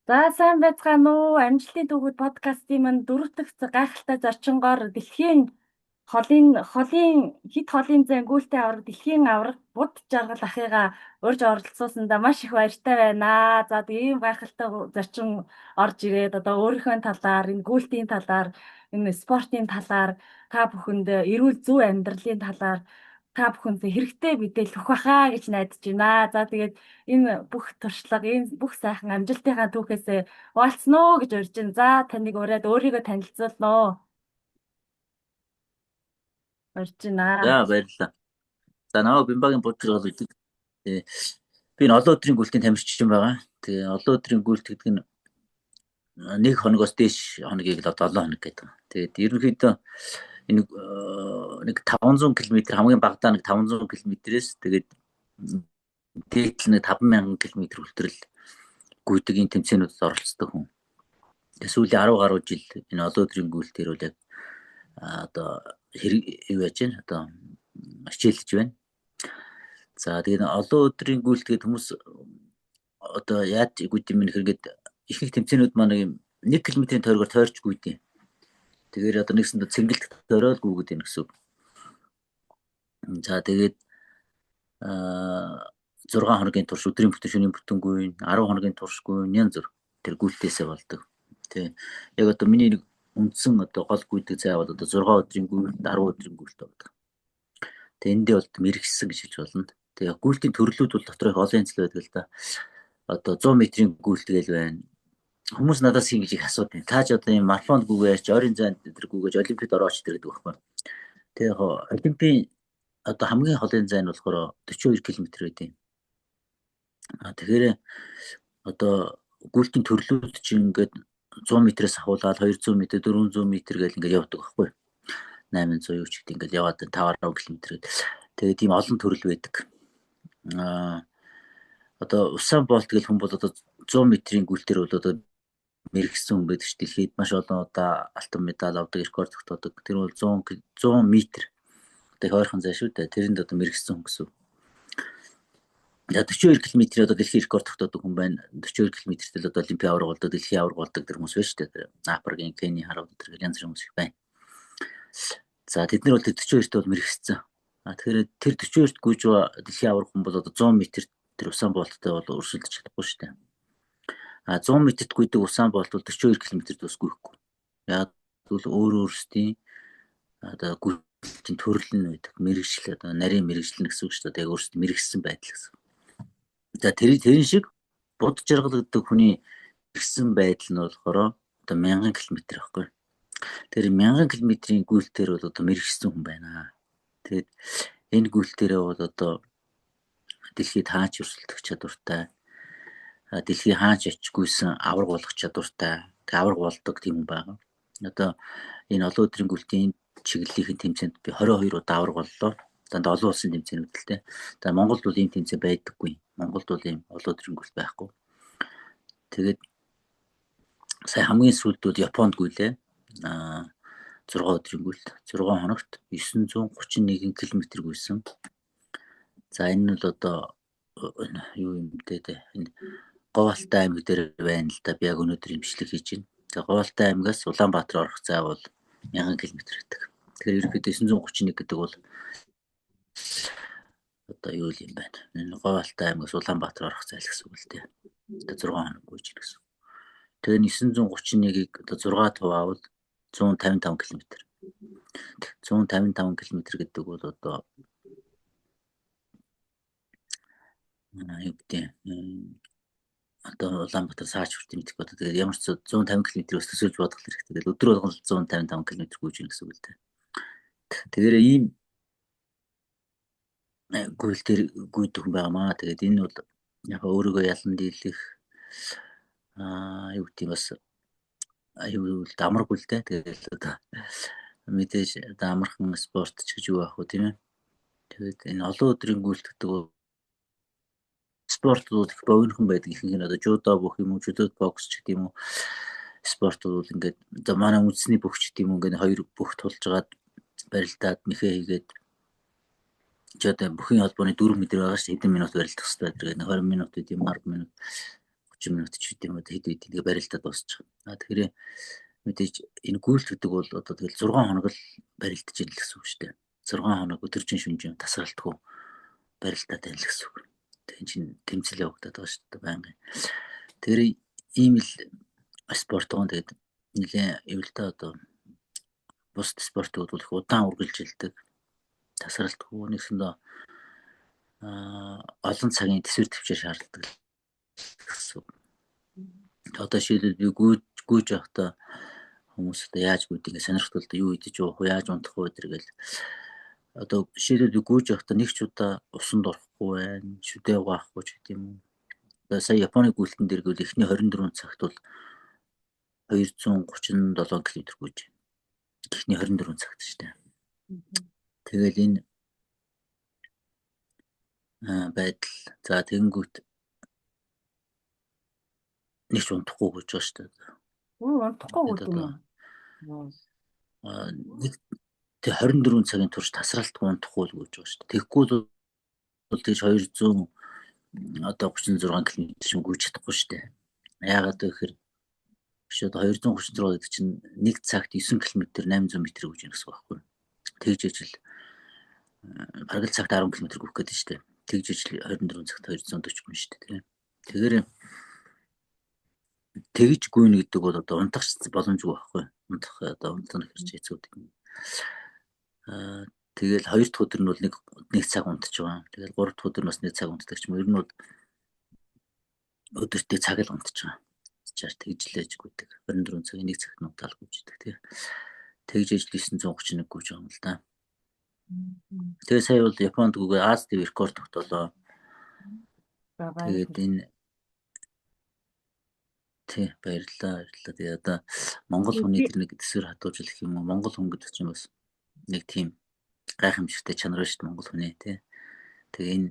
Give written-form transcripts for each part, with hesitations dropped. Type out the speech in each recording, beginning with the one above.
За сайн байцгаана уу? Амжилтын түүхэд подкастын манд 4 дахь гайхалтай зочингоор дэлхийн хэд холын зай гүйлтэй авраг дэлхийн авраг буд жаргал ахыгаа урьж оролцуулсандаа маш их баяртай байна. За ийм гайхалтай зочин орж ирээд одоо өөрийнхөө талаар, энэ гүйлтийн талаар, энэ спортын талаар та бүхэнд эрүүл зөв амьдралын талаар та бүхэнд хэрэгтэй мэдээлэл өгөх байхаа гэж найдаж байна. За тэгээд энэ бүх туршлага, энэ бүх сайхан амжилтынхаа түүхээс хуваалцсан гэж урьж байна. За таныг ураад өөрийгөө танилцуулнаа. Урьж байна. За баярлалаа. За намайг Бямбагийн Будчиргал гэдэг. Би энэ олон өдрийн гүйлтийн тамирчин байгаа. Тэгээ олон өдрийн гүйлт гэдэг нь нэг хоногоос дээш хоногийг л 7 хоног гэдэг. Тэгээд ерөнхийдөө энэ нэг 500 км хамгийн багадаа нэг 500 км-ээс тэгээд дээдл нэг 50000 км хүртэл гүйдэг энэ тэмцээнүүдэд оролцдог хүн. Тэгээ сүүлийн 10 гаруй жил энэ олон өдрийн гүйлтээр үл яг одоо юу яаж байна? Одоо хичээлж байна. За тэгээд олон өдрийн гүйлт гэдэг хүмүүс одоо яаж гүйд юм хэрэг ихэнх тэмцээнүүд маань 1 км-ийн тойрогоор тойрч гүйдэг. Тэгэхээр одоо нэгсэнд цэнгэлт тойроод гүйгээд байна гэсэн үг. За тэгээд 6 хоногийн турш өдрийн бүтэн шөнийн бүтэнгүй 10 хоногийн туршгүй янз бүр тэр гүйлтээсээ болдог. Тэ яг одоо миний нэг үндсэн одоо гол гүйдэг зай бол одоо 6 өдрийн гүйлт 10 өдрийн гүйлт байдаг. Тэгээ эндээ бол мэрэгсэн гэж хэлж болно. Тэгээ гүйлтийн төрлүүд бол дотор их олон янзлал байдаг л да. Одоо 100 метрийн гүйлт гээл байна. Хүмүүс надаас ингэж их асуудаг. Та ч одоо юм марафонд гүгээрч, ойрын зайд тэр гүгэж олимпиад орооч гэдэг байхгүй. Тэгээ яг олимпийн одоо хамгийн холын зай нь болохоор 42 км байдیں۔ Тэгэхээр одоо гүйлтийн төрлүүд чинь ингээд 100 метрээс ахуулаад 200 м, 400 м гэл ингээд явдаг байхгүй. 800 юу ч гэдэг ингээд яваад 5-10 км гэдэг. Тэгээ тийм олон төрөл байдаг. Одоо Усаин Болт гэх хүн бол одоо 100 метрийн гүйлтээр бол одоо мэрэгсэн хүн байдаг ш. Дэлхийд маш олон удаа алтан медаль авдаг, рекорд тогтоодог. Тэр бол 100 метр. Одоо ойрхон зай шүү дээ. Тэрэнд одоо мэрэгсэн хүн гэсэн. 42 км одоо дэлхийн рекорд тогтоодог хүн байна. 42 км-тэл одоо олимпийн авраг болдог, дэлхийн авраг болдог тэр хүмүүс байна шүү дээ. Африкийн Кени харууд тэр янз бүрийн хүмүүс их байна. За тэд нар бол 42-т бол мэрэгсэн. Тэгэхээр тэр 42-т гүйж байгаа дэлхийн авраг хүн бол одоо 100 м тэр Усаин Болттой бол өрсөлдөж чадахгүй шүү дээ. 100 м-т гүйдэг Усаин Болт бол 42 км-т бас гүйхгүй. Яг бол өөрсдийн одоо гүйцэтгэлийн төрөл нь байдаг. Мэргэжил одоо нарийн мэргэжил гэсэн үг шүү дээ. Яг өөрсдөө мэргэжсэн байдал гэсэн. За тэрэн шиг буд жаргал гэдэг хүний мэргэжсэн байдал нь болохоор одоо 1000 км байхгүй. Тэр 1000 км-ийн гүйлтээр бол одоо мэргэжсэн хүн байна. Тэгээд энэ гүйлтээрээ бол одоо дэлхийд хаач өрсөлдөх чадвартай, дэлхий хаач очиггүйсэн авраг болох чадвартай, авраг болдог тийм хүн байгаа. Одоо энэ олон өдрийн гүйлтийн чиглэлийн тэмцээнд би 22 удаа авраг боллоо. Дандаа олон улсын тэмцээнүүд л дээ. За Монголд бол ийм тэмцээн байдаггүй. Монголд бол ийм олон өдрийн гүйлт байхгүй. Тэгээд сая хамгийн сүүлд бол Японд гүйлээ. 6 өдрийн гүйлт 6 хоногт 931 км гүйсэн. За энэ нь бол одоо юу юм бэ? Энэ Говьалтай аймаг дээр байна л да. Би яг өнөөдөр имчилэг хийж байна. За Говьалтай аймагаас Улаанбаатар орох зай бол 1000 км байдаг. Тэгэхээр ерөнхийдөө 931 гэдэг бол одоо юу юм байна? Энэ Говьалтай аймагаас Улаанбаатар орох зай гэсэн үг л дээ. Одоо 6 хоног гүйж ийн гэсэн. Тэгээ 931-ийг одоо 6 туваавал 155 км. 155 км гэдэг бол одоо юу гэдэг одоо Улаанбаатар саач хүртэл мэдэх бодоо. Тэгээд ямар ч 150 км-өөс төсөөлж бодох хэрэгтэй. Тэгээд өдөр болгон 155 км гүйж ийн гэсэн үг л дээ. Тэгэхээр ийм гүйлтээр гүйдэг хүн байгаамаа. Тэгээд энэ бол яг өөрийгөө ялан дийлэх юу гэдэг бас аюул амаргүй л дээ. Тэгээд одоо мэдээж одоо амархан спорт ч гэж юу аах вэ тийм ээ. Тэгээд энэ олон өдрийн гүйлт гэдэг бол спорт бол их богинохон байдаг. Ихэнх нь одоо жудо бүх юм уу, жудо бокс ч гэдэг юм уу. Спорт бол ингээд одоо манай үндэсний бүх ч гэдэг юм уу ингээд хоёр бүх тулж гаад барилдаад мэхээ хийгээд ч одоо бүхэн холбооны 4 метр байгаа шүү дээ. Хэдэн минут барилдах хэрэгтэй. Тэгээд 20 минут гэдэг юм 10 минут 30 минут ч гэдэг юм уу хэд тэгээ барилдаад дуусчих. Тэгэхээр мэдээж энэ гүйлт гэдэг бол одоо тэгэл 6 хоног л барилдаж ийн л гэсэн үг шүү дээ. 6 хоног өдөржин шүнжин тасралтгүй барилдаад байна л гэсэн үг. Тэгээ чинь тэмцэл явагдаад байгаа шүү дээ байнгын. Тэгэхээр ийм л спорт гоо тэгээд нэлээ эвэлтэй одоо бус спортууд бол их удаан үргэлжилдэг. Тасралтгүй нэгсэндээ олон цагийн төсвөр төвчээр шаарддаг гэсэн. Одоо шийдэл би гүйж явахдаа хүмүүс одоо яаж гүйдэг ингэ сонирхтолтой юу идэж уух вэ, яаж унтах вэ гэдэргээл одоо шийдэл би гүйж явахдаа нэг ч удаа усанд орохгүй байна, шүдээ угаахгүй ч гэдэг юм. Одоо сая Японы гүйлтэн дээр гэвэл эхний 24 цагт бол 237 км гүйж. Эхний 24 цагт шүү дээ. Тэгэл энэ байдал за тэгэнгүүт нэг ч унтахгүй гэж байна шүү дээ. Унтахгүй гэдэг юм. Нэг 24 цагийн турш тасралтгүй унтахгүй л гэж байна шүү дээ. Тэгэхгүй бол тэгж 200 одоо 36 км шин гүйж чадахгүй шүү дээ. Яагаад гэвэл биш одоо 236 гэдэг чинь нэг цагт 9 км 800 м гүйж яах гэсэн байхгүй. Тэгж ижил бараг л цагт 10 км гүйх гэдэг шүү дээ. Тэгж ижил 24 цагт 240 хүн шүү дээ. Тэгэхээр тэгж гүйнэ гэдэг бол одоо унтах боломжгүй байхгүй. Унтах одоо унтах хэрэг хэцүү гэдэг. Тэгэл 2 дахь өдөр нь бол нэг цаг унтж байгаа. Тэгэл 3 дахь өдөр нь бас нэг цаг унтдаг ч юм. Ер нь бол өдөртөө цаг л унтж байгаа. Чаар тэгжлээж гүйдэг. 24 цагийн нэг цагт унтаал гүйждэг тий. Тэгж ижил 931 гүйж байгаа юм л да. Тэгээ сая бол Японд гүгээ Аз ТV рекорд тогтоолоо. Тэгээд энэ тий баярлалаа. Тэгээ одоо Монгол хүний тэр нэг төсвөр хадууж хэлэх юм уу? Монгол хүн гэдэг чинь бас нэг тийм гайхамшигтай чанар шүү дээ Монгол хүний тий. Тэгээ энэ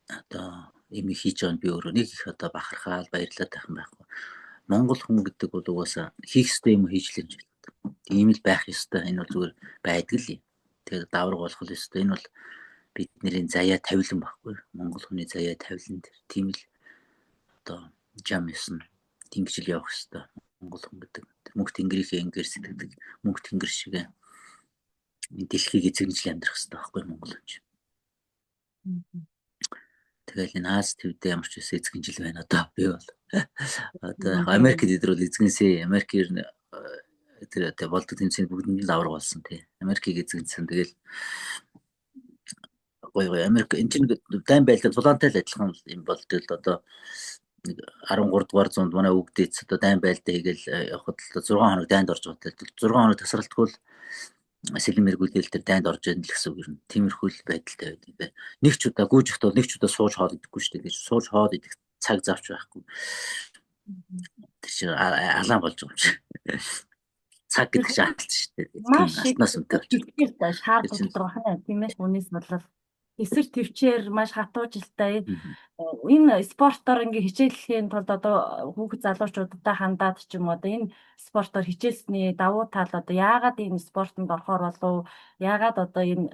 одоо юм хийж байгаа нь би өөрөө нэг их одоо бахархаал баярлаад байх юм байхгүй. Монгол хүн гэдэг бол угаасаа хийх ёстой юм хийж л юм. Ийм л байх ёстой. Энэ бол зүгээр байдаг л юм. Тэгээд давраг болох л ёстой. Энэ бол бидний заяа тавилан байхгүй. Монгол хүний заяа тавилан дээр тийм л одоо жам ясна. Тэнгижил явах ёстой. Монгол хүн гэдэг мөнх тэнгэрийнхээ ингээр сэтгэдэг мөнх тэнгэр шиг дэлхийг эзэгнжил амьдрах ёстой байхгүй Монгол хүн. Тэгэл энэ Аз ТV-д ямар ч үс эзэгнжил байна одоо би бол одоо Америкт идэр бол эзэгнэсээ Америкээр тэр болдог тэмцээнд бүгд л авраг болсон тий. Америкийг эзэгнсэн тэгэл гоё Америк энэ чинь дайн байлдал Улаантай л адилхан юм болдог л одоо 13 дугаар зуунд манай өвгдөөц одоо дайн байлдаа хийгээл явхад л 6 хоног дайнд орж байгаа. 6 хоног тасралтгүй л сэлэн мэргүүлэл дээр дайнд орж яана л гэсэн үг юм. Тиймэрхүү л байдалтай байдаг. Нэг ч удаа гүйж ихтэй нэг ч удаа сууж хоол идэхгүй шүү дээ. Сууж хоол идэх цаг завч байхгүй. Тэр чинь алаан болж байгаа юм шиг. Цаг гэдэг чинь алт шүү дээ. Маш алтнаас үнэтэй болчих. Шаардлагатай байна тийм ээ. Үүнээс болол эсрэг төвчээр маш хатуужилтай энэ спортоор ингээ хичээллэхийн тулд одоо хүүхэд залуучуудтай хандаад ч юм уу одоо энэ спортоор хичээлсний давуу тал одоо яагаад энэ спортод орохоор болов яагаад одоо энэ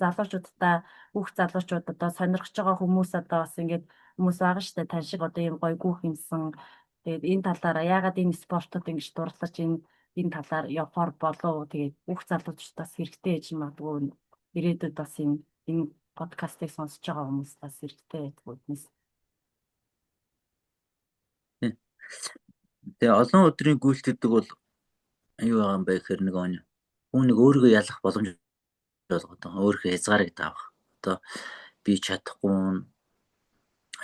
залуучуудтай хүүхэд залуучууд одоо сонирхож байгаа хүмүүс одоо бас ингээд хүмүүс байгаа штэ тань шиг одоо ийм гоё гүүх юмсан тэгээд энэ талаараа яагаад энэ спортод ингэж дурлаж энэ талаар явахаар болов тэгээд хүүхэд залуучуудаас хэрэгтэй гэж магадгүй ирээдүйд бас энэ подкастыг сонсож байгаа хүмүүс бас хэрэгтэй байдаг үднэс. Тэгээ олон өдрийн гүйлт гэдэг бол юу байгаа юм бэ гэхээр нэг хүн нэг өөрийгөө ялах боломж болгоод байгаа. Өөрийнхөө хязгаарыг даах. Одоо би чадахгүй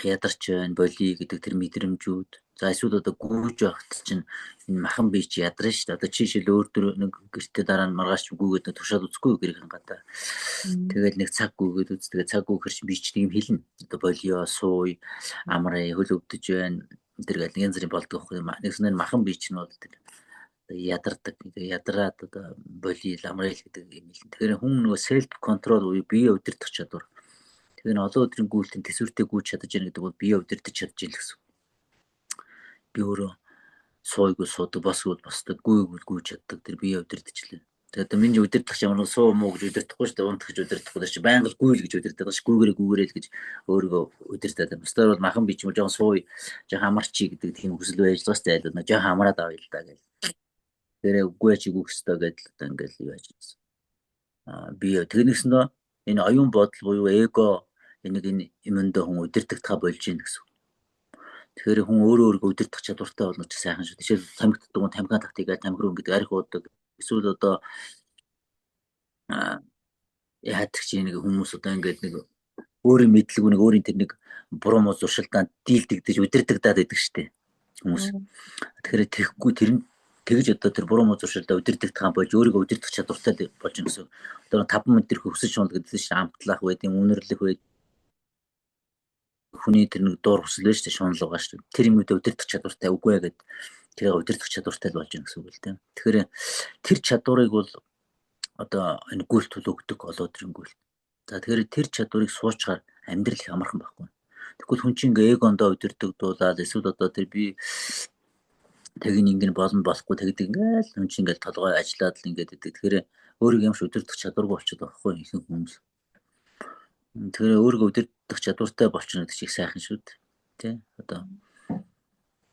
ядарч байна, болий гэдэг тэр мэдрэмжүүд. За эсвэл одоо гүйж байхад чинь энэ махан би чи ядарна шүү дээ. Одоо чи шил өөр дөр нэг гэртээ дараа нь маргааш гүйгээд туршаад үзэхгүй гэрийн гадаа. Тэгэл нэг цаг гүйгээд үз. Тэгээ цаг гүйхэр чи би ч тийм хэлнэ. Одоо болио, сууй, амраа хөл өвдөж байна. Тэргээл янз бүрийн болдог юм. Нэгснээр махан би чинь бол тэр ядардаг. Ядраад одоо болий, амраа гэдэг юм хэлнэ. Тэгэхээр хүн нөгөө селф контрол уу бие удирдах чадвар. Тэгэхээр олон өдрийн гүйлтийн төсвөртэй гүйж чадаж яах гэдэг бол бие удирдах чадж ийн гэсэн. Би өөрөө сууйгүй суудаг, босгүй босдог, гүйгүүл гүйж чаддаг. Тэр бие удирдахчлаа. Тэгээд одоо миний удирдах ямар суу муу гэж удирдахгүй шүү дээ. Унтах гэж удирдахгүй чи байнга л гүйл гэж удирдах ш гүүгээрээ гэж өөрийгөө удирдах юм. Өстөр бол махан би ч юм жоохон сууй жоохон амарчи гэдэг тийм хүсэл байж байгаа шүү дээ. Айлна жоохон амраад авъя л да гэж. Тэрээ үгүй чи гүөх ёстой гэдэл одоо ингээл юу яаж гэсэн. Би тэгнэсэндээ энэ оюун бодол буюу эго энэ юмдаа хүн удирдахтаа болж гин гэсэн. Тэгэхээр хүн өөрийгөө удирдах чадвартай болно ч сайхан шүү. Жишээл тамхитдаг хүн тамхиа тахтыг тамхируу гэдэг арх уудаг. Эсвэл одоо яадаг чи нэг хүмүүс одоо ингээд нэг өөрийн мэдлэг нэг өөрийн тэр нэг буруу муу зуршилдаанд дийлдэгдэж удирдагдаад байдаг штеп хүмүүс. Тэгэхээр тэгэхгүй тэр нь тэгж одоо тэр буруу муу зуршилдаа удирдагдах болж өөрийгөө удирдах чадвартай болж юм гэсэн. Одоо 5 минут тэр хөвсөж шуналг гэдэг чинь амтлах байд юм үнэрлэх байд. Хүний тэр нэг дуур хүсэл байж штеп шунал байгаа штеп. Тэр юм удаа удирдах чадвартай үгүй ээ гэд тэрийг удирдах чадвартай болж юм гэсэн үг л дээ. Тэгэхээр тэр чадварыг бол одоо энэ гүйлт төлөөгдөг олоодрын гүйлт. За тэгэхээр тэр чадварыг суучгаар амьдрал их амархан байхгүй. Тэгвэл хүн чинь ингээ эгондоо удирдагдуулаад эсвэл одоо тэр би тэг ингэ болно болохгүй тэгдэг ингээл хүн чинь ингээл толгой ажиллаад л ингээд идэг. Тэгэхээр өөрийгөө юмш удирдах чадваргүй болчиход байгаа байхгүй ихэнх хүмүүс. Тэгэхээр өөрийгөө удирдах чадвартай болчихно гэдэг чинь сайхан шүү дээ. Тэ одоо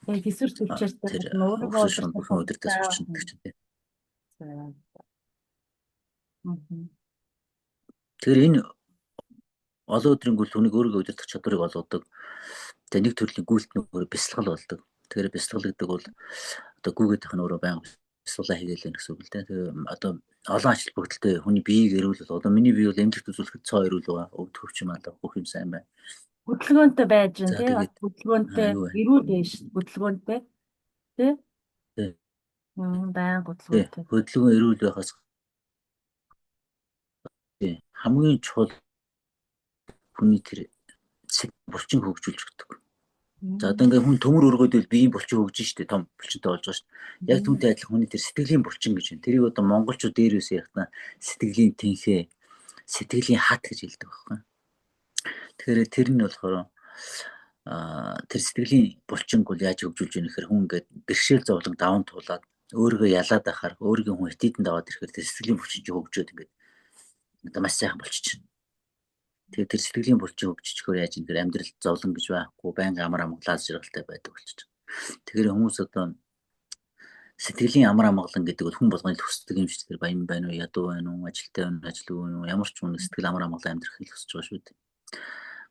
яг хэсвэр төвчээртэй өөрийгөө удирдах болчихно гэдэг чинь. Тэгэхээр энэ олон өдрийн гүйл хүнийг өөрийгөө удирдах чадварыг олгодог. Тэгээ нэг төрлийн гүйлт нөгөө бясалгал болдог. Тэгэхээр бясалгал гэдэг бол одоо гүгээд тах нь өөрөө байнга бясалгалаа хийгээл гэсэн үг л дээ. Тэгээ одоо олон ач холбогдолтой хүний биеийг эрүүлэл одоо миний бие бол эмнэлэгт үзүүлэхэд цоо эрүүл байгаа. Өвд хөвчм аа бүх юм сайн байна. Хөдөлгөөнтэй байж гэн тий. Хөдөлгөөнтэй эрүүл байж хөдөлгөөнтэй тий. Байнга хөдөлгөөнтэй. Хөдөлгөөн эрүүл байхаас хамгийн чухал хүний тэр булчин хөгжүүлж өгдөг. За одоо ингээ хүн төмөр өргөдөл биеийн булчин хөгжиж штэ том булчинтай болж байгаа штэ. Яг түүнтэй адилхан хүний тэр сэтгэлийн булчин гэж байна. Тэрийг одоо монголчууд дээрээс ярихтаа сэтгэлийн тэнхээ, сэтгэлийн хат гэж хэлдэг байхгүй. Тэгэхээр тэр нь болохоор тэр сэтгэлийн булчинг бол яаж хөгжүүлж яах гэхээр хүн ингээд бэрхшээл зовлон даван туулаад өөрийгөө ялаад ахаар өөрийгөө хүн хитийдэн даваад ирэхээр тэр сэтгэлийн булчин хөгжөөд ингээд одоо маш сайхан болчихно. Тэгээд тэр сэтгэлийн булчин хөгжчихөөр яаж ингээр амьдрал зовлон гэж байхгүй байнга амар амгалаас жаргалтай байдаг болчих. Тэгэхээр хүмүүс одоо сэтгэлийн амар амгалан гэдэг бол хүн болгоны хүсдэг юм шиг тэр баян байна уу, ядуу байна уу, ажилтай байна уу, ажилгүй байна уу, ямар ч хүн сэтгэл амар амгалан амьдрахыг хүсэж байгаа шүү дээ.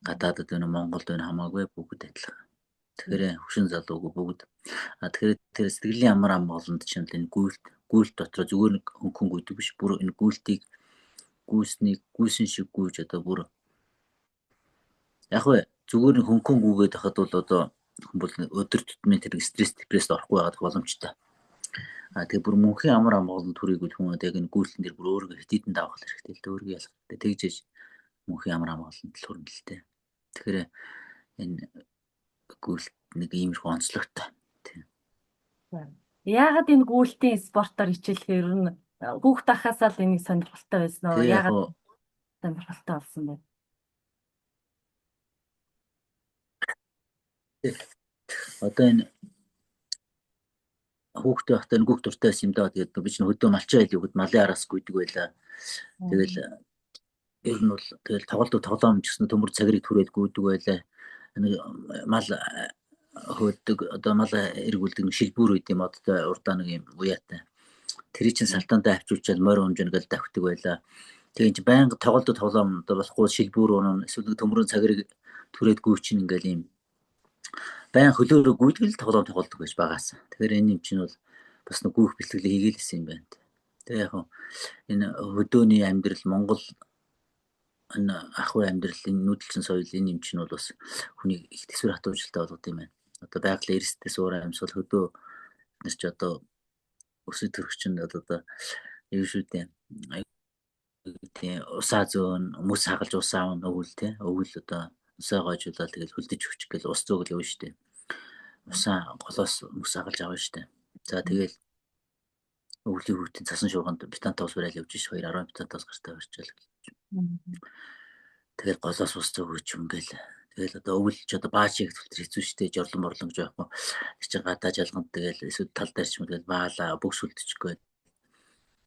Гадаадд байна уу, Монголд байна хамаагүй бүгд адилхан. Тэгэхээр хөшин залуугүй бүгд. Тэгэхээр тэр сэтгэлийн амар амгаланд чинь энэ гүйлт дотор зүгээр нэг хөнгөн гүйдэг биш. Бүр энэ гүйлтийг гүйсэн шиг гүйж одоо бүр яг вэ зүгээр нэг хөнгөн гүгээд хахад бол одоо хүн бол өдөр тутмын тэр стресс депресд орохгүй байгаад боломжтой. Тэгээ бүр мөнхийн амар амгалан төрийг бол хүн яг энэ гүйлтэн дээр бүр өөрийгөө хитийдэн давах хэрэгтэй л дээ. Өөрийгөө ялах хэрэгтэй. Тэгжээж мөнхийн амар амгаланд л хүрнэ л дээ. Тэгэхээр энэ гүйлт нэг иймэрхүү онцлогтой. Тийм. Яагаад энэ гүйлтийн спортоор хичээлэхээр ер нь хүүхд тахасаа л энийг сонирхолтой байсан уу? Яагаад сонирхолтой болсон бэ? Одоо энэ хүүхдээ байхдаа нүгөх дуртай байсан юм даа. Тэгээд би ч хөдөө малчин айл өгд малын араас гүйдэг байлаа. Тэгэл ер нь бол тэгэл тоглоом гэсэн төмөр цагрыг түрээд гүйдэг байлаа. Мал хөөдөг одоо мал эргүүлдэг шилбүр үед юм одтой урдаа нэг юм уяатай. Тэр чинь салтаантай авчуулчаад морь хэмжээнэ гэл давхдаг байлаа. Тэгээ чи байнга тоглоом одоо болохгүй шилбүр унаа эсвэл төмрийн цагрыг түрээд гүйчин ингээл юм байн хөлөөрөө гүйдэг л тоглодог байж байгаас. Тэгэхээр энэ юм чинь бол бас нэг гүйх бэлтгэлээ хийгээлсэн юм байна. Тэгээ яг энэ хөдөөний амьдрал Монгол энэ ахуй амьдрал энэ нүүдэлчин соёл энэ юм чинь бол бас хүний их төсвөр хатуужилтаа болгод юм байна. Одоо байгалийн эрсдэл суурай амьсгал хөдөө нар ч одоо өсөж төрөгчөнд одоо юу шүү дээ. Тийм усаа зөөн мөс хагалж усаа өвөл тий өвөл одоо усаа гоожуулаад тэгэл хөлдөж өгчих гэл ус зөөгөл явна штэ. Усаа голоос мөс хагалж авна штэ. За тэгэл өвлийн хүүхдийн цасан шуурганд бетантоос барайл явж ш 2.10 бетантоос гартай барьчаал. Тэгэл голоос ус зөөгөж юм гээл. Тэгэл одоо өвөл ч одоо баачиг төлтөр хэцүү штэ жорлон борлон гэж байхгүй. Тэр чинь гадаа жалганд тэгэл эсвэл тал дээрч мэл баалаа бөгс үлдчихгүй.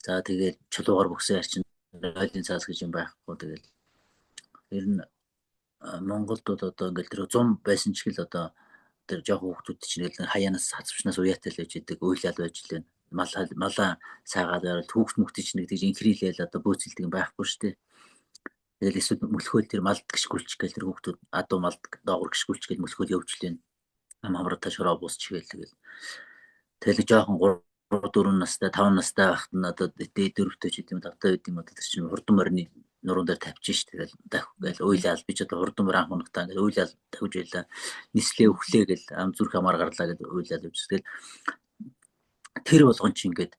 За тэгээд чулуугаар бүксэн арчин ойлын цаас гэж юм байхгүй. Тэгээд ер нь Монголд бол одоо ингээл тэр 100 байсан ч гэл одоо тэр жоохон хүүхдүүд чинь ингээл хаяанаас хацвчнаас уяатай л байж идэг, уйлал байж лээ. Малаа саагаад байвал хүүхд мөхтэй чинь тэгж инхрийлээл одоо бөөцөлдөг юм байхгүй шүү дээ. Тэгэл эсвэл мөлхөөл тэр малд гიშгүүлч гэл тэр хүүхдүүд адуу малд доогор гიშгүүлч гэл мөлхөөл явуулчлаа. Хамрата шороо буусч гээл тэгэл жоохон 3 4 настай 5 настай байхад нь одоо дөрөвтэй ч гэдэм тавтай байд юм одоо тэр чинь хурдан морины нуруунд дээр тавьчих ш тэгэл дахь гээл уйлал би ч одоо хурдан мөр анх унахтаа ингээл уйлал тавьж байлаа нислээ өглөө гэл ам зүрх хамаар гарлаа гэдэг уйлал явж тэгэл тэр болгон чи ингээд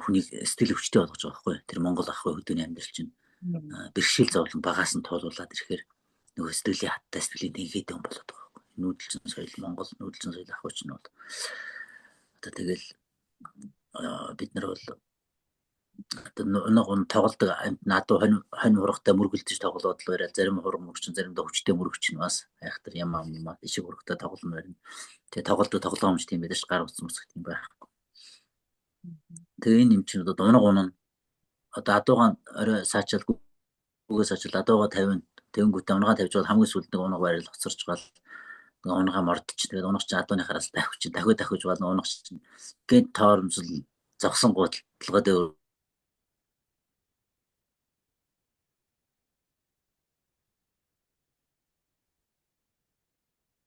хүнийг сэтгэл өвчтэй болгож байгаа байхгүй тэр Монгол ах хөдөөний амьдрал чинь бэрхшээл зовлон багаас нь тоолуулаад ирэхээр нөгөө сэтгэлийн хаттай сэтгэлийн дэнгээд юм болоод байгаа байхгүй нүүдэлчин соёл Монгол нүүдэлчин соёл ах хүч нь бол одоо тэгэл бид нар бол одоо нэг тоглолдог надад хонь ургатай мөргөлдөж тоглоод л байраа зарим хурмөгч заримдаа хүчтэй мөргөч нь бас айхтар юм ишиг ургатай тоглоно байна. Тэгээ тоглолдог тоглоомч тийм байдаг ш гар утас мөсгөх юм байхгүй. Тэгээ энэ юм чинь одоо унаа одоо адуугаан орой саачаал үгээс саачаал адуугаа 50 тэнгүүтээ унаа тавьж бол хамгийн сүүлд нэг унаа байрал хоцорч гал унгаа мордч тэгээд унах чи адууныхараас дахиж болно унах чи гээд тоормжл зогсон гутлгад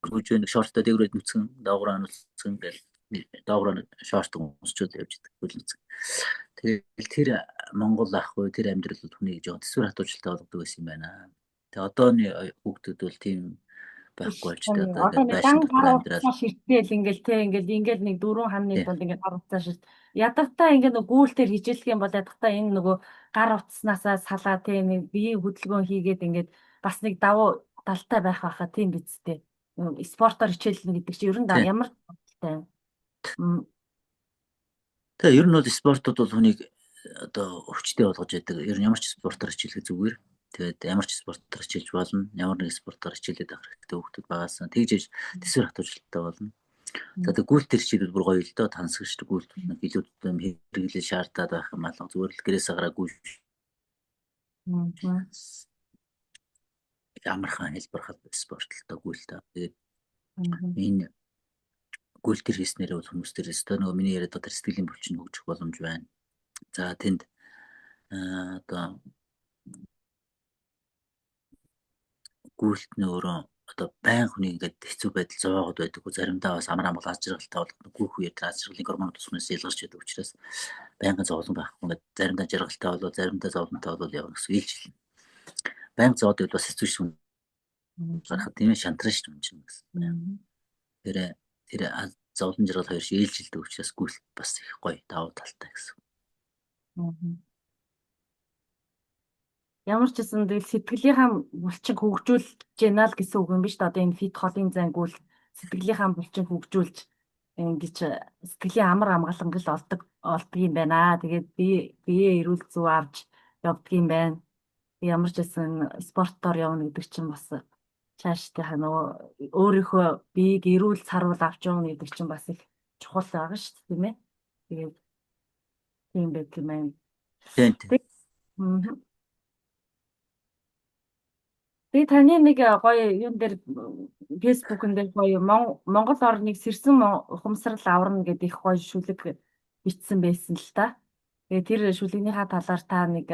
гүжээ нэг шорттой дээгрээд нүцгэн доогроо нүцгэн гэл доогроо шорт өмсчүүд явж идэг хөлнцэг. Тэгэл тэр Монгол ах уу тэр амьдрал хүнийг жоо төсвөр хатуучлалтай болгодог байсан юм байна. Тэгээ одооны хүүхдүүд бол тийм байхгүй болж одоо нэг дан гар утсаа ширтгэл ингээл нэг 4 хамны бол ингээд гар утсаа ширт ядагтаа ингээд нэг гүйлтээр хижээлэх юм бол ядагтаа энэ нөгөө гар утаснасаа салаа тийм нэг биеийн хөдөлгөөн хийгээд ингээд бас нэг давуу талтай байх байхаа тийм биз дээ. Спортоор хичээлнэ гэдэг чинь ер нь ямар талтай юм. Тэгээ ер нь бол спортууд бол хүнийг одоо өвчтэй болгож яадаг. Ер нь ямар ч спортоор хичээлэх зүгээр. Тэгээд ямар ч спортоор хичээлж болно. Ямар нэг спортоор хичээлээд авах хэрэгтэй хүүхдүүд багасаа тэгж төсвөр хатуучлалтай болно. За тэгээд гүйлтэр хичээлүүд бүр гоё л доо тансагч гүйлтүүд нэг илүү хэрэглээ шаардаад байх юм алга зүгээр л гэрээс агараа гүйж. Амархан хэлбэрхэл спортлтой гүйлтээ. Тэгээд энэ гүйлтэр хийснээр бол хүмүүс дээрээс одоо нөгөө миний яриад одоо сэтгэлийн булчин хөгжих боломж байна. За тэнд одоо гүйлт нөөрөө одоо байн хүний ингээд хэцүү байдал зовоогод байдаг. Заримдаа бас амар амгал ажиргалтай болгоно. Гүйх үеэр ажиргалын гормонууд тусмаас ялгарч байдаг учраас байнгын зовлон байхгүй. Ингээд заримдаа жаргалтай болоо заримдаа зовлонтой болоо явна гэсэн ээлж хэлнэ. Байнга зовоод бол бас хэцүү шүүн. Гарахад тийм шантраш юм чинь гэсэн. Тэр зовлон жаргал хоёр шиг ээлжилдэг учраас гүйлт бас их гоё давуу талтай гэсэн. Ямар ч гэсэн тэгэл сэтгэлийнхаа булчинг хөгжүүлж гэнэ л гэсэн үг юм биш үү? Одоо энэ фит холын зангуул сэтгэлийнхаа булчинг хөгжүүлж ингэж сэтгэлийн амар амгалангал олдог юм байна. Тэгээд бие эрүүл зүй авч явдаг юм байна. Ямар ч гэсэн спортоор явна гэдэг чинь бас цаашдынхаа нөгөө өөрийнхөө биеийг эрүүл саруул авч явна гэдэг чинь бас их чухал байгаа шүү дээ, тийм ээ. Тэгээд тийм байх юм байна. Тэгээ таны нэг гоё юм дээр фэйсбүүкэн дээр гоё Монгол орныг сэрсэн ухамсарал аварна гэдэг их гоё шүлэг бичсэн байсан л та. Тэгээ тэр шүлэгнийхаа талаар та нэг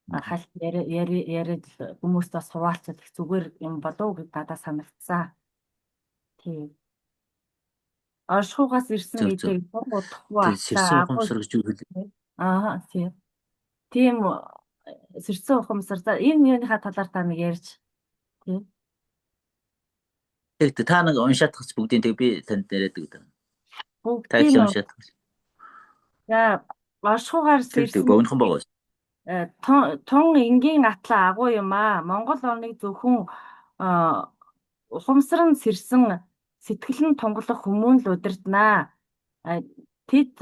хальт яриад хүмүүст бас хуваалцах зүгээр юм болов уу гэж надад санагдсан. Тийм. Оршихугаас ирсэн гэдэг удахгүй сэрсэн ухамсар гэж юу хэлээ? Тийм. Тийм сэрсэн ухамсар. За энэ юуныхаа талаар та нэг ярьж. Тийм. Тэгтээ та нэг уншаадахч бүгдийн тэг би танд яриад гэдэг. Бүгдийг уншаадах. За оршихугаар сэрсэн богинохон байгаа. Тун энгийн атлаа агуу юм аа. Монгол орныг зөвхөн ухамсар нь сэрсэн сэтгэл нь тунгалах хүмүүн л удирднаа. Тэд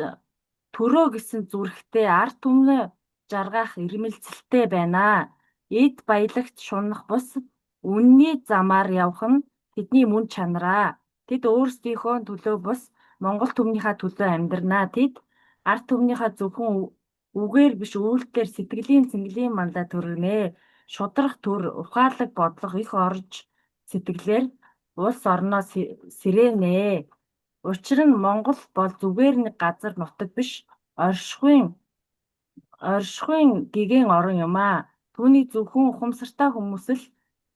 төрөө гэсэн зүрхтэй арт түмнээ жаргах ирмэлцэлтэй байна. Эд баялагт шунах бус үнний замаар явах нь тэдний мөн чанараа. Тэд өөрсдийнхөө төлөө бус Монгол түмнийхээ төлөө амьдрнаа. Тэд арт түмнийхээ зөвхөн үгээр биш үйлдэлээр сэтгэлийн цэнгэлийн мандаа төргөнэ. Шудрах төр ухаалаг бодлого их орж сэтгэлээр улс орноо сэрэнэ. Учир нь Монгол бол зүгээр нэг газар нутаг биш оршихуйн гэгэн орон юм аа. Түүний зөвхөн ухамсартай хүмүүс л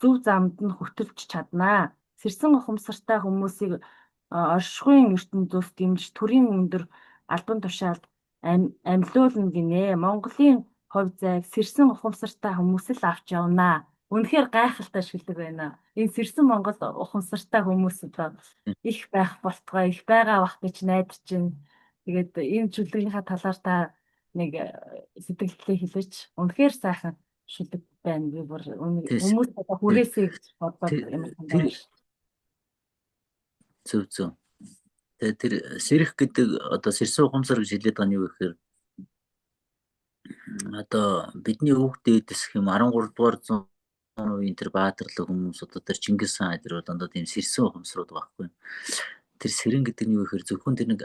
зөв замд нь хөтөлж чаднаа. Сэрсэн ухамсартай хүмүүсийг оршихуйн ертөнцөөс дэмжиж төрийн өндөр албан тушаалд амьлуулна гинэ. Монголын хувь зайг сэрсэн ухамсартай хүмүүс л авч явнаа. Үнэхээр гайхалтай шүлэг байна. Энэ сэрсэн Монгол ухамсартай хүмүүс одоо их байх болтгой, их байгаа бах гэж найдаж байна. Тэгээд энэ шүлгийнхаа талаар та нэг сэтгэлдээ хэлж үнэхээр сайхан шүлэг байна. Би бүр хүмүүс одоо хүрээсэй гэж бодоод юм байна. Зөв. Тэгээд тэр сэрэх гэдэг одоо сэрсэн ухамсар гэж хэлээд байгаа нь юу гэхээр одоо бидний өвгдөөс гэх юм 13 дугаар зууны үеийн тэр баатарлаг хүмүүс одоо тэр Чингис хаан эдэр бол дандаа тийм сэрсэн ухамсарууд байхгүй. Тэр сэрэн гэдэг нь юу гэхээр зөвхөн тэр нэг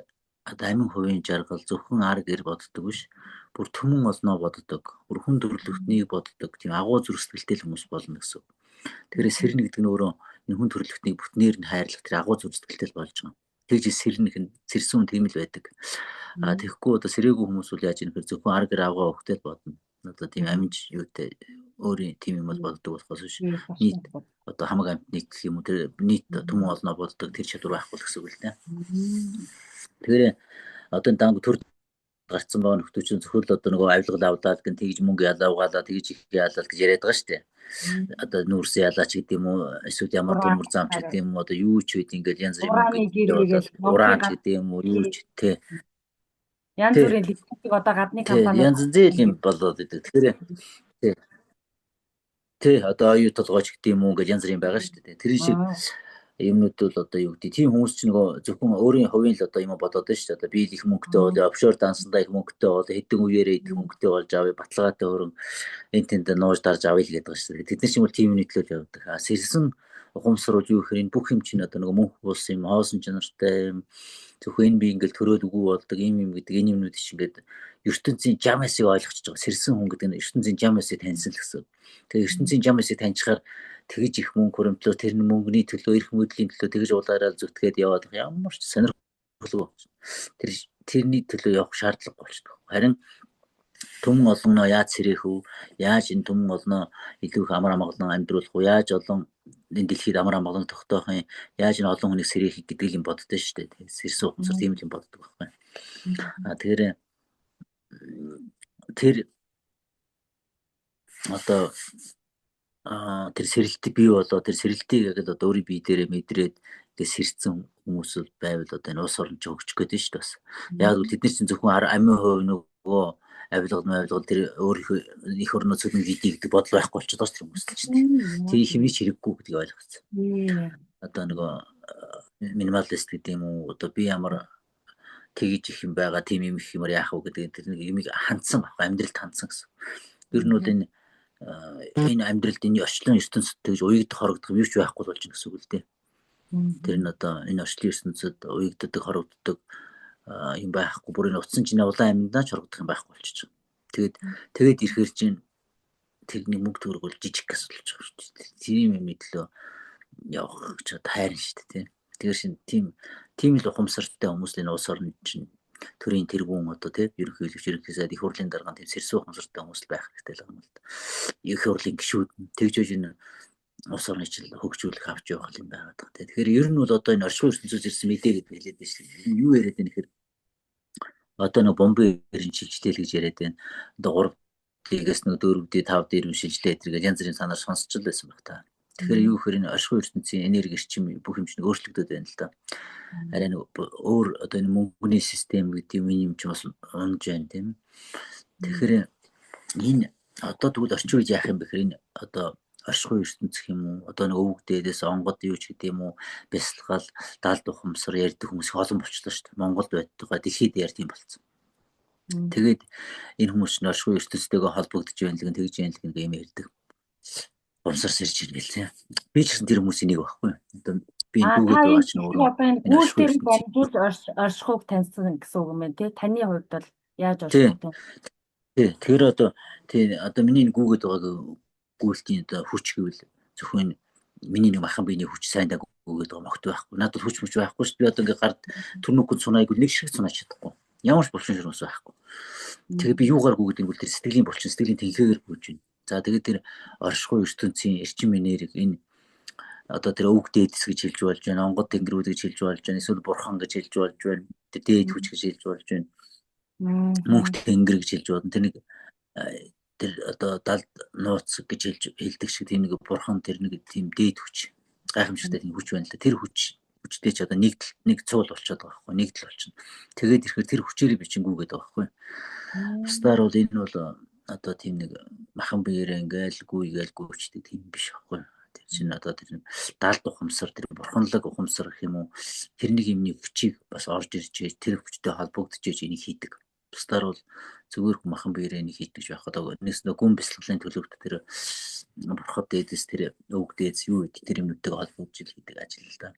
одоо амин хувийн жаргал зөвхөн ар гэр боддог биш. Бүр түмэн олноо боддог. Бүр хүн төрлөختнийг боддог. Тийм агуу зүрхсэтгэлтэй хүмүүс болно гэсэн. Тэгэхээр сэрнэ гэдэг нь өөрөө энэ хүн төрлөختнийг бүтнээр нь хайрлах тэр агуу зүрхсэтгэлтэй болж байгаа. Тэгж сэрнэх нь сэрсэн хүн тийм л байдаг. Тэгэхгүй одоо сэрээгүй хүмүүс бол яаж юм хэрэг зөвхөн ар гэр авгаа өгтөл бодно. Одоо тийм аминж юутай өөрийн тийм юм бол боддог болохоос биш. Нийт одоо хамаг амтныг гэх юм уу тэр нийт түмэн олноо боддог тэр чадвар байхгүй л гэсэн үг л дээ. Тэгэхээр одоо данг төр гарцсан байгаа нөхдөөч зөвхөн л одоо нөгөө авилгал авлаад гэн тэгж мөнгө ялаагаалаа тэгж их яалаа гэж яриад байгаа шүү дээ. Одоо нүүрс ялаач гэдэг юм уу эсвэл ямар төмөр замч гэдэг юм уу одоо юу ч үед ингээд янз бүрийн мөнгө уран гэдэг юм уу юу ч тий. Янз бүрийн листик одоо гадны компани янз зээл юм болоод идэг. Тэгэхээр тий одоо юу толгойч гэдэг юм уу гэж янз бүрийн байгаа шүү дээ. Тэр шиг юмнууд бол одоо юу гэдэг тийм хүмүүс ч нөгөө зөвхөн өөрийн хувийн л одоо юм бодоод байна шүү дээ. Одоо би их мөнгөтэй бол офшор дансандаа их мөнгөтэй бол хэдэн үеэрээ их мөнгөтэй болж авъя баталгаатай хөрөн энэ тэнд нууж дарж авъя л гэдэг байгаа шүү дээ. Тэд нар ч юм бол тийм юм нийтлэл явдаг. Сэрсэн ухамсарууд юу гэхээр энэ бүх юм чинь одоо нөгөө мөнх бус юм хоосон чанартай юм зөвхөн энэ би ингээл төрөөд үгүй болдог юм гэдэг энэ юмнууд чинь ингээд ертөнцийн жамасыг ойлгочихж байгаа. Сэрсэн хүн гэдэг нь ертөнцийн жамасыг таньсан л гэсэн. Тэгээ ертөнцийн жамасыг таньчихаар тэгж их мөнгө хөрөмтлөө тэр мөнгөний төлөө эрх мэдлийн төлөө тэгж улаараа зүтгээд яваад ямар ч сонирхолгүй. Тэрний төлөө явах шаардлага болчихдог. Харин түмэн олноо яаж сэрэх вэ? Яаж энэ түмэн олноо илүү их амар амгалан амьдруулах вэ? Яаж олон энэ дэлхийд амар амгалан тогтоох юм? Яаж энэ олон хүнийг сэрэх гэдэг юм боддоо шүү дээ. Сэрсэн ухамсар тийм л юм боддог байхгүй. Тэгэхээр тэр одоо тэр сэрэлтийг бий болоо тэр сэрэлтийг яг одоо өөрийн бие дээрээ мэдрээд тэгээ сэрцэн хүмүүс байвал одоо энэ ус орнч өгчих гээд шүү дээ бас. Яг л тэд нар чинь зөвхөн амин хувь нөгөө авилгал тэр өөрийнхөө их орноо цөлмөг хийдэг гэдэг бодол байхгүй болчиход байгаа тэр хүмүүс чинь. Тэр хэмнэж хэрэггүй гэдгийг ойлгоцсон. Одоо нөгөө минималист гэдэг юм уу одоо би ямар тэгж их юм байгаа тийм юм их юмар яах вэ гэдэг тэр нэг юмыг хандсан байхгүй амьдралд хандсан гэсэн. Ер нь бол энэ амьдралд энэ орчлон ертөнцид тэгж уягдах хорогдох юм ч байхгүй болж байна гэсэн үг л дээ. Тэр нь одоо энэ орчлон ертөнцид уягддаг хорогддог юм байхгүй бүр энэ утсан чинь улаан амьдаа ч хорогдох юм байхгүй болчихж байгаа. Тэгээд ирэхээр чинь тэрний мөнгө төгрөг бол жижиг асуудал болж байгаа шүү дээ. Тийм юм мэдлөө явах гэж хайрна шүү дээ. Тэгэхээр шин тийм л ухамсартай хүмүүс л энэ улс орнд чинь төрийн тэргүүн одоо тийм ерөнхийлөгч ерөнхийсэд их хурлын дарга тийм сэрсэн ухамсартай хүмүүс байх хэрэгтэй л юм л да. Их хурлын гишүүд тэгж энэ улс орны жил хөгжүүлэх авч явах юм байгаад байгаа. Тэгэхээр ер нь бол одоо энэ орчин ертөнцөөс ирсэн мэдээ гэдэг хэлээд байна шүү дээ. Юу яриад байна гэхээр одоо нэг бомбын эрен шилжтэй л гэж яриад байна. Одоо 3D-гээс нэг 4D 5D рүү шилжлээ гэдэг янз бүрийн санаар сонсч л байсан байх та. Тэгэхээр юу гэхээр энэ орчин ертөнцийн энерги эрчим бүх юм чинь өөрчлөгдөд байна л да. Арай нэг өөр одоо энэ мөнгөний систем гэдэг юм ч бас унж байна тийм. Тэгэхээр энэ одоо тэгвэл орчин үед яах юм бэ гэхээр энэ одоо оршихуй ертөнц гэх юм уу одоо нэг өвгдөөдөөс онгод юу ч гэдэг юм уу бясалгал даалд ухамсар ярьдаг хүмүүс олон болчихлоо шүү дээ. Монголд байдаг дэлхийд ярьд юм болсон. Тэгээд энэ хүмүүс нь оршихуй ертөнцтэйгээ холбогдож байна л гэн тэгж байна л гэн юм ярьдаг. Ухамсар сэрж ирнэ л тийм. Би ч гэсэн тэр хүмүүсийн нэг байхгүй. Одоо би бүгд баач нөр. Гүүл дээр дамжуулж оршихуйг таньсан гэсэн үг юм байна тий. Таны хувьд бол яаж орших вэ? Тэгэхээр одоо миний гүгээд байгааг гүйлтийн одоо хүч гэвэл зөвхөн миний нэг махан биений хүч сайн даг гүгээд байгаа могт байхгүй. Надад хүч байхгүй шүү. Би одоо ингээ гард төрнөкөд сунайг нэг шиг сунаач чадахгүй. Ямар ч булчин ширмэс байхгүй. Тэгээ би юугаар гүгээд ингүүл тэр сэтгэлийн булчин, сэтгэлийн тэнхээгээр гүйж байна. За тэгээд тэр оршихуй ертөнцийн эрчим энерги энэ одоо тэр өвөг дээдэс гэж хэлж болж байна. Онгод тэнгэрүүд гэж хэлж болж байна. Эсвэл бурхан гэж хэлж болж байна. Тэр дээд хүч гэж хэлж болж байна. Мөнх тэнгэр гэж хэлж байна. Тэр нэг тэр одоо далд нууц гэж хэлдэг шиг тийм нэг бурхан тэр нэг тийм дээд хүч гайхамшигтай тийм хүч байна л да. Тэр хүчтэй ч одоо нэг цуул болчиход байгаа байхгүй. Нэгдэл болчихно. Тэгээд ирэхээр тэр хүчээрээ би чингүүгээд байгаа байхгүй. Бусдаар бол энэ бол одоо тийм нэг махан биеэрээ ингээл гүйчдэг тийм биш байхгүй. Тэр чинь одоо тэр далд ухамсар тэр бурханлаг ухамсар гэх юм уу тэрний юмны хүчийг бас орж ирж тэр хүчтэй холбогдож энийг хийдэг. Бусдаар бол зүгээр махан биеэрээ нэг хийдэг байх одоо нэгс гүн бясалгалын төлөвт тэр бурхад дээдэс тэр өвөг дээдэс юу гэдэг тэр юмнуудыг холбогдож хийдэг ажил л да.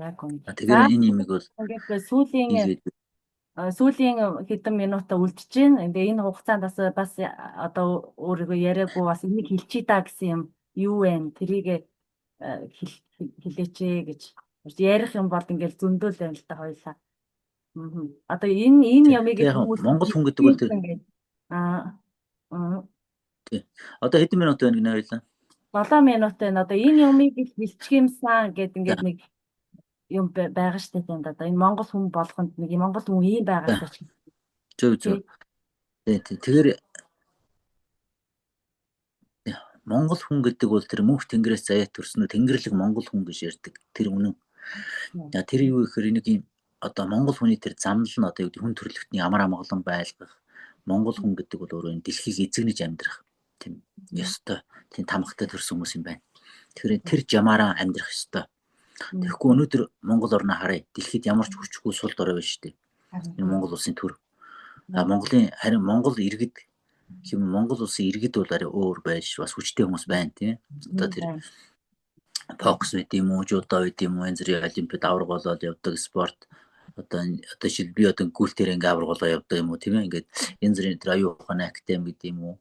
Яг үнэ. Тэгэхээр энэ юмыг бол ингээд сүүлийн хэдэн минутаа үлдэж байна. Тэгээ энэ хугацаанд бас одоо өөрийгөө яриаггүй бас энийг хэлчихье та гэсэн юм юу вэ? Тэрийг хэлээч гэж ярих юм бол ингээд зөндөөл байна л да хоёлаа. Одоо энэ ямыг Монгол хүн гэдэг бол тэр одоо хэдэн минут байна гинэ хоёлаа? 7 минут байна. Одоо энэ юмыг хэлчих юмсан гэдэг ингээд нэг юм байгаа штэ тийм одоо энэ монгол хүн болгонд нэг монгол хүн ийм байгаа штэ. Зөв. Тэгэхээр монгол хүн гэдэг бол тэр мөнх тэнгэрээс заяа төрснө тэнгэрлэг монгол хүн гэж ярьдаг. Тэр үнэн. Тэр юу гэхээр нэг юм одоо монгол хүний тэр замнал нь одоо хүн төрлөختний амар амгалан байлгах монгол хүн гэдэг бол өөрөө дэлхийг эзэгнэж амьдрах тийм ёстой тийм тамгатай төрсэн хүмүүс юм байна. Тэгэхээр тэр жамаараа амьдрах ёстой. Тэгэхгүй өнөөдөр Монгол орноо харъя. Дэлхийд ямар ч хүчгүй сул дорой байна шүү дээ. Энэ Монгол улсын төр. Харин Монгол иргэд юм Монгол улсын иргэд бол арай өөр байж бас хүчтэй хүмүүс байна тийм. Одоо тэр бокс байд юм уу, жудо байд юм уу, янз бүрийн олимпиад авраг болоод явдаг спорт одоо жишээл би одоо гүйлтээр ингээ авраг болоо явдаг юм уу тийм ээ. Ингээд янз бүрийн тэр аюу ухааны академи гэдэг юм уу,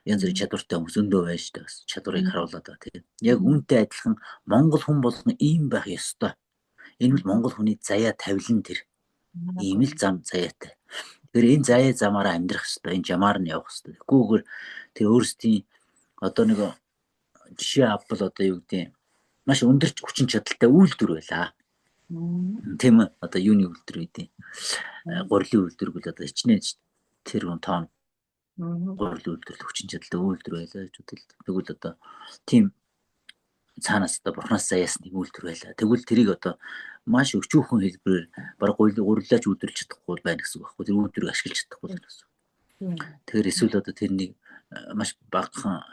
янз бүрийн чадвартай хүмүүс өндөө байж та чадварыг харуулдаг тийм. Яг үүнтэй адилхан монгол хүн болгон ийм байх ёстой. Энэ бол монгол хүний заяа тавилан тэр. Ийм л зам заяатай. Тэгэхээр энэ заяа замаараа амьдрах ёстой. Энэ жамаар нь явах ёстой. Тэггүйгээр тэр өөрсдийн одоо нэг жишээ авбал одоо юу гэдэг маш өндөр хүчин чадалтай үйлдвэр байлаа. Тийм одоо юуны үйлдвэр гэдэг. Гурилын үйлдвэр бол одоо хичнээн тэр тон гурилын үйлдвэр хүчин чадалтай үйлдвэр байлаа гэж бодъё. Тэгвэл одоо тийм цаанаас одоо бурхнаас заяасан нэг үйлдвэр байлаа. Тэгвэл тэрийг одоо маш өчүүхэн хэлбэрээр бараг гурилаач үйлдвэрлэж чадахгүй байна гэсэн үг байхгүй. Тэр үйлдвэрийг ашиглаж чадахгүй байна гэсэн. Тэгэхээр эсвэл одоо тэрнийг маш багахан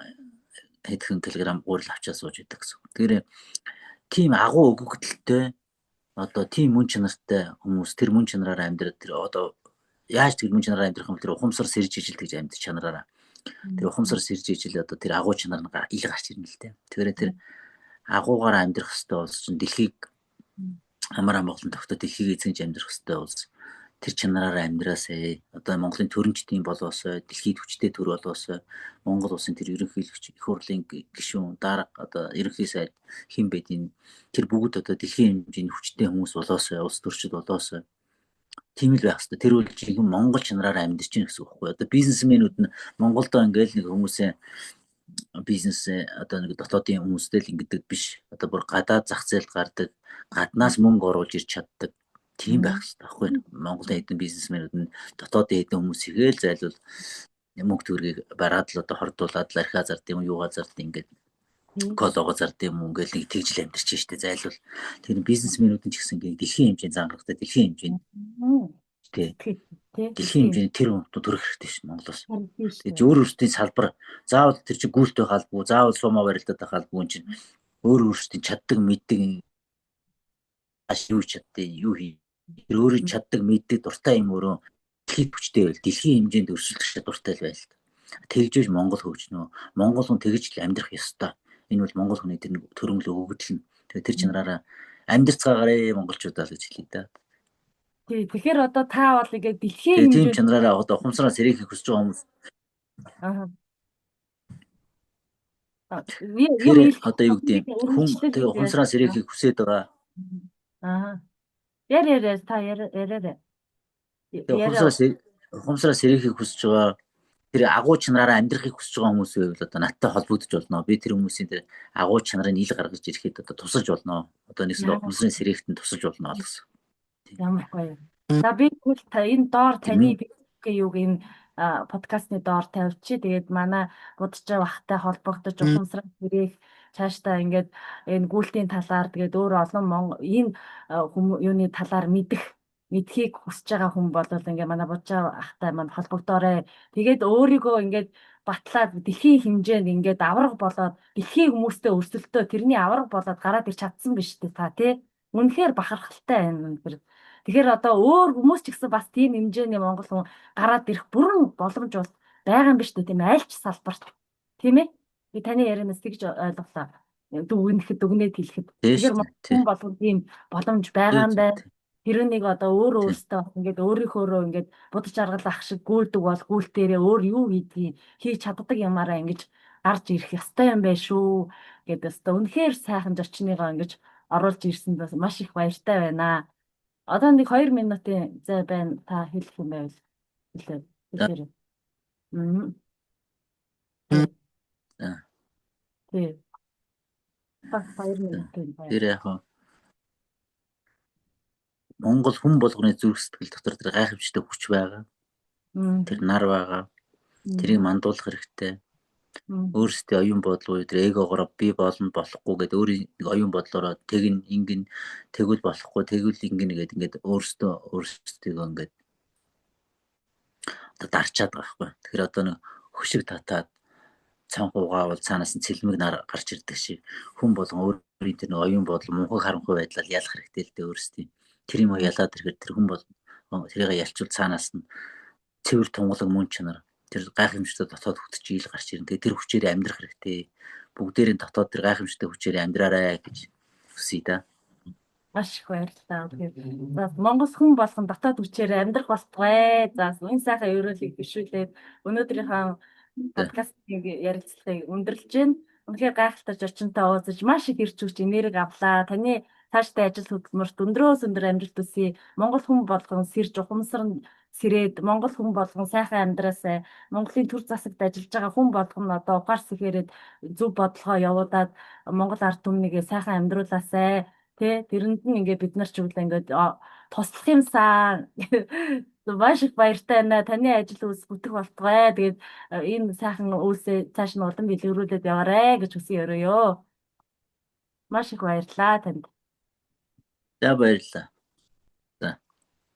хэдхэн килограмм гурил авчаа сууж идэг гэсэн. Тэгэхээр тийм агуу өгөгдөлтэй одоо тийм мөн чанартай хүмүүс тэр мөн чанараараа амьдраад тэр одоо яаж тэр мөн чанараар амьдрах юм тэр ухамсар сэрж ижил гэж амьд чанараараа тэр ухамсар сэрж ижил одоо тэр агуу чанар нь ил гарч ирнэ л дээ. Тэгэхээр тэр агуугаар амьдрах хэвээр улс чинь дэлхийг амар амгалан тогтоод дэлхийг эзэнж амьдрах хэвээр улс тэр чанараараа амьдраасай. Одоо Монголын төрөмчдийн болоосой дэлхийд хүчтэй төр болоосой Монгол улсын тэр ерөнхийлөгч их хурлын гишүүн дарга одоо ерөнхий сайд хэн байдیں۔ Тэр бүгд одоо дэлхийн хэмжээний хүчтэй хүмүүс болоосой улс төрчид болоосой тийм л байх хэвээр. Тэр үл жинхэнэ монгол чанараараа амьдарч байна гэсэн үг байхгүй. Одоо бизнесмэнүүд нь Монголдо ингээл нэг хүмүүсээ бизнес одоо нэг дотоодын хүмүүстэй л ингэдэг биш. Одоо бүр гадаад зах зээлд гардаг, гаднаас мөнгө оруулж ирч чаддаг. Тийм байх хэрэгтэй байхгүй. Монголын хэдэн бизнесмэнүүд нь дотоодын хэдэн хүмүүсийгээ л зайлвал мөнгө төгрөгийг бараад л одоо хордуулаад л архиа зард юм юугаа зард ингээд колого зард юм ингээл нэг тэгжл амьдарч штэ зайлвал тэр бизнесмэнүүд нь ч гэсэн ингээд дэлхийн хэмжээнд зангарахтай дэлхийн хэмжээнд дэлхийн хэмжээнд тэр хүмүүс төрөх хэрэгтэй шин Монголоос. Тэгээд өөр өөрсдийн салбар заавал тэр чинь гүйлтэй халбгүй заавал сумаа барилдаад халбгүй чинь өөр өөрсдийн чаддаг мэддэг юу чаддаг юу хий тэр өөрөө чаддаг мэддэг дуртай юм өөрөө дэлхийд хүчтэй байл дэлхийн хэмжээнд өрсөлдөх чадвартай л байл. Тэгжээж Монгол хөгжнөө Монгол хүн тэгж л амьдрах ёстой. Энэ бол Монгол хүний тэр төрөмлөө өгөгдөл нь. Тэгээ тэр чанараараа амьдрцгаагаарэ монголчуудаа л гэж хэлээ да. Тэгэхээр одоо та бол ингээд дэлхийн тийм чанараараа одоо ухамсараа сэрээхийг хүсэж байгаа хүмүүс Аа. Юм Тэгэхээр хэлэх одоо юу гэдэг юм хүн өргөжлөл тэгээ хийгээд. ухамсараас сэрээхийг хүсээд байгаа. Аа. Яриа та яриа. Яриа. Ухамсараас сэрээхийг хүсэж байгаа. Тэр агуу чанараараа амьдрахыг хүсэж байгаа хүмүүс байвал одоо надтай холбогдож болно. Би тэр хүмүүсийн тэр агуу чанарыг ил гаргаж ирэхэд одоо тусалж болно. Одоо нэгсэл ухамсарын сэрээхтэн тусалж болно гэсэн. Ямар гоё. За би тэгвэл энэ доор таны библиотекийн юуг энэ подкастны доор тавьчих. Тэгээд манай будж бахтай холбогдож ухамсараа хэрэгэх цаашдаа ингээд энэ гүйлтийн талаар тэгээд өөр олон энэ юуны талаар мэдхийг хүсэж байгаа хүн бол ингээд манай будж бахтай манд холбогдоорой. Тэгээд өөрийгөө ингээд батлаад дэлхийн хэмжээнд ингээд авраг болоод дэлхийн хүмүүстэй өрсөлдөө тэрний авраг болоод гараад ир чадсан биз дээ та тий. Үнэхээр бахархалтай байна. Тэгэхээр одоо өөр хүмүүс ч гэсэн бас тийм хэмжээний монгол хүн гараад ирэх бүрэн боломж бол байгаа юм биш үү тийм аль ч салбарт тийм ээ би таны ярианаас тэгж ойлголоо дүгнэхэд дүгнээд хэлэхэд тэгэхээр хүн болгон тийм боломж байгаа юм байна тэрнийг одоо өөрөөсөө ингээд өөрийнхөөрөө ингээд будаж аргал ах шиг гүйлдэг бол гүйлтээрээ өөр юу хийдгийг хийж чаддаг юмараа ингэж гарч ирэх ёстой юм байна шүү гэдэг өстө үнэхээр сайхан зочныгоо ингэж оруулж ирсэнд бас маш их баяртай байна. Одоо нэг 2 минутын зай байна. Та хэлэх юм байвал хэлээрэй. Тий. Та 2 минутын зай. Тэр яг Монгол хүн болгоны зүрх сэтгэл дотор тэр гайхамшигтай хүч байгаа. Тэр нар байгаа. Тэрийг мандуулах хэрэгтэй. Өөрсдөө оюун бодлоо тэр эгогоор би болно болохгүй гэдэг өөрийн нэг оюун бодлороо тэгнь ингэн тэгвэл болохгүй тэгвэл ингэн гэдэг ингээд өөрсдөө ингээд одоо дарчаад байгаа байхгүй. Тэгэхээр одоо нэг хөшиг татаад цанхуугаа бол цаанаас нь цэлмэг нар гарч ирдэг шиг хүн болгон өөрийн тэр нэг оюун бодол мунхаг харанхуй байдлаар ялах хэрэгтэй л дээ өөрсдөө. Тэр юм ялаад ирэхээр тэр хүн бол тэрийг ялчвал цаанаас нь цэвэр тунгалаг мөн чанар тэр гайхамшигтай дотоод хөтж ийл гарч ирнэ. Тэр хүчээр амьдрах хэрэгтэй. Бүгдээрийн дотоод тэр гайхамшигтай хүчээр амьдраарай гэж хүсье да. Маш их баярлалаа. За Монгол хүн болгон дотоод хүчээр амьдрах болтугай. За энэ сайхан ерөөлийг бишүүлээд өнөөдрийнхөө подкастыг ярилцлагыг өндөрлж байна. Үнэхээр гайхалтай зочинтой уулзаж маш их ирч хүч энерги авлаа. Таны цаашдаа ажил хөдөлмөрт өндрөөс өндөр амжилт хүсье. Монгол хүн болгон сэрж ухамсар сэрээд Монгол хүн болгон сайхан амьдраасай. Монголын төр засагт ажиллаж байгаа хүн болгон одоо ухаар сэхээрээд зөв бодлогоо явуудаад Монгол ард түмнийгээ сайхан амьдруулаасай. Тэ тэрэнд нь ингээд бид нар ч үгүй ингээд туслах юмсан. Маш их баяртай байна. Таны ажил үйлс бүтэх болтугай. Тэгээд энэ сайхан үйлсээ цааш нь улам илэрүүлээд яваарэ гэж хүсье өрөөё. Маш их баярлалаа танд. За баярлалаа.